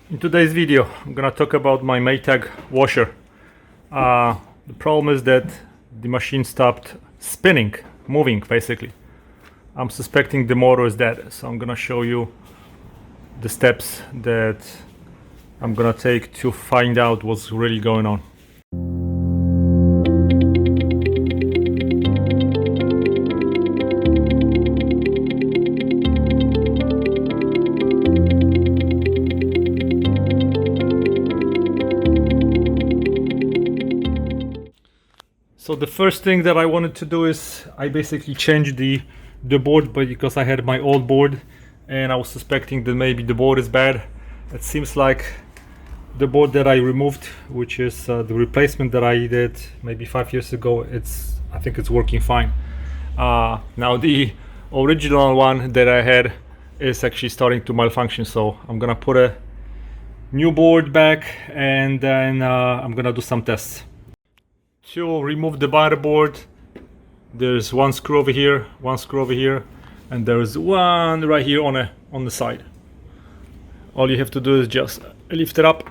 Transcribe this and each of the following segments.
In today's video, I'm gonna talk about my Maytag washer. The problem is that the machine stopped spinning, moving basically. I'm suspecting the motor is dead, so I'm gonna show you the steps that I'm gonna take to find out what's really going on. So the first thing that I wanted to do is I basically changed the board, but because I had my old board and I was suspecting that maybe the board is bad. It seems like the board that I removed, which is the replacement that I did maybe 5 years ago, I think it's working fine. Now the original one that I had is actually starting to malfunction, so I'm gonna put a new board back and then I'm gonna do some tests. To remove the motherboard, there's one screw over here, one screw over here, and there's one right here on the side. All you have to do is just lift it up.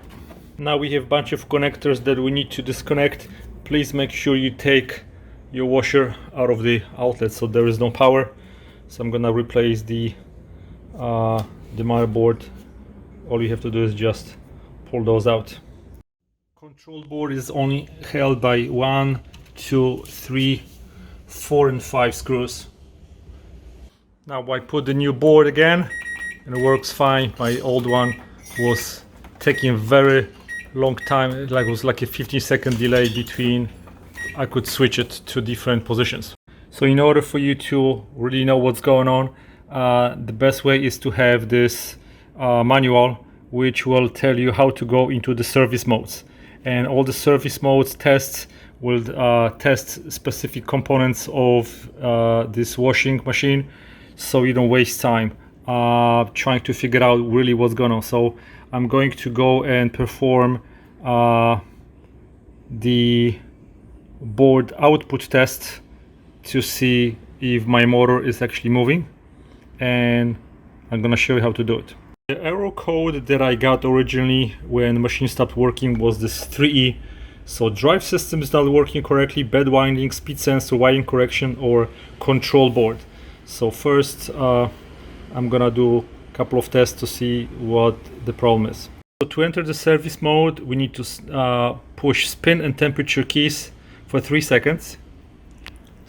Now we have a bunch of connectors that we need to disconnect. Please make sure you take your washer out of the outlet so there is no power. So I'm gonna replace the motherboard. All you have to do is just pull those out. Control board is only held by 1, 2, 3, 4 and 5 screws. Now I put the new board again and it works fine. My old one was taking a very long time. It was like a 15-second delay between I could switch it to different positions. So in order for you to really know what's going on, the best way is to have this manual which will tell you how to go into the service modes. And all the service modes tests will test specific components of this washing machine, so you don't waste time trying to figure out really what's going on. So I'm going to go and perform the board output test to see if my motor is actually moving, and I'm gonna show you how to do it. The error code that I got originally when the machine stopped working was this 3E. So drive system is not working correctly, bed winding, speed sensor, wiring correction, or control board. So first I'm gonna do a couple of tests to see what the problem is. So to enter the service mode, we need to push spin and temperature keys for 3 seconds.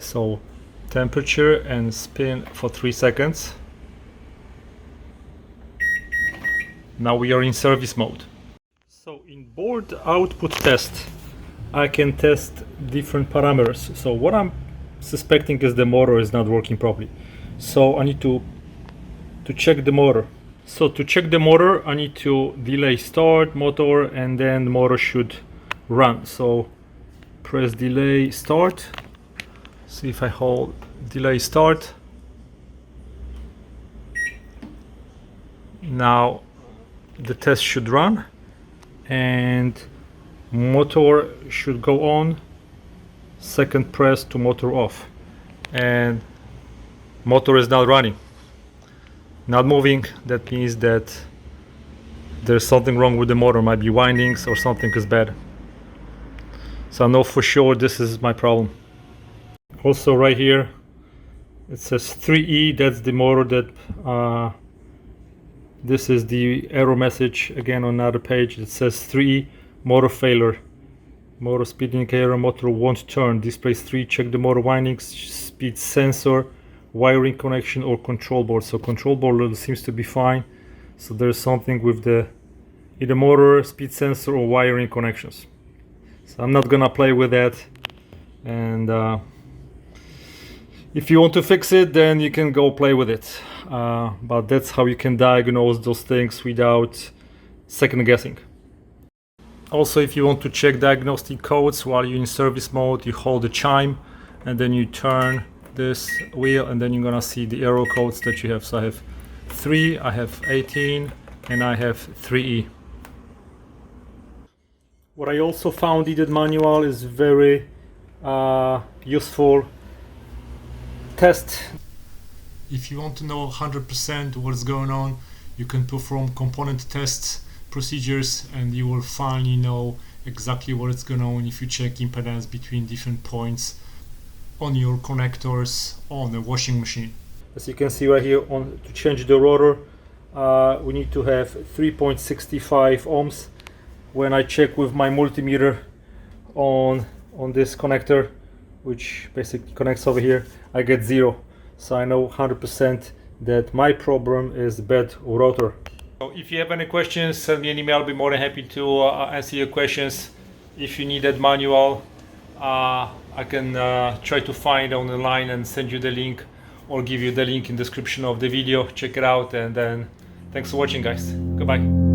So temperature and spin for 3 seconds. Now we are in service mode. So in board output test, I can test different parameters. So what I'm suspecting is the motor is not working properly. So I need to check the motor. So to check the motor, I need to delay start motor and then the motor should run. So press delay start. See if I hold delay start. Now the test should run and motor should go on. Second press to motor off, and motor is not running, not moving. That means that there's something wrong with the motor, might be windings or something is bad. So I know for sure this is my problem. Also right here it says 3E, that's the motor that this is the error message again on another page. It says 3E, motor failure, motor speed indicator, motor won't turn, displays 3, check the motor windings, speed sensor, wiring connection, or control board. So control board seems to be fine, so there's something with the either motor, speed sensor, or wiring connections. So I'm not gonna play with that, and if you want to fix it, then you can go play with it. But that's how you can diagnose those things without second guessing. Also, if you want to check diagnostic codes while you're in service mode, you hold the chime and then you turn this wheel and then you're gonna see the error codes that you have. So I have 3, I have 18, and I have 3E. What I also found in the manual is very useful test. If you want to know 100% what's going on, you can perform component tests procedures, and you will finally know exactly what's going on if you check impedance between different points on your connectors on the washing machine. As you can see right here, to change the rotor, we need to have 3.65 ohms. When I check with my multimeter on this connector, which basically connects over here, I get 0. So I know 100% that my problem is bad rotor. So if you have any questions, send me an email. I'll be more than happy to answer your questions. If you need that manual, I can try to find online and send you the link, or give you the link in the description of the video. Check it out, and then thanks for watching, guys. Goodbye.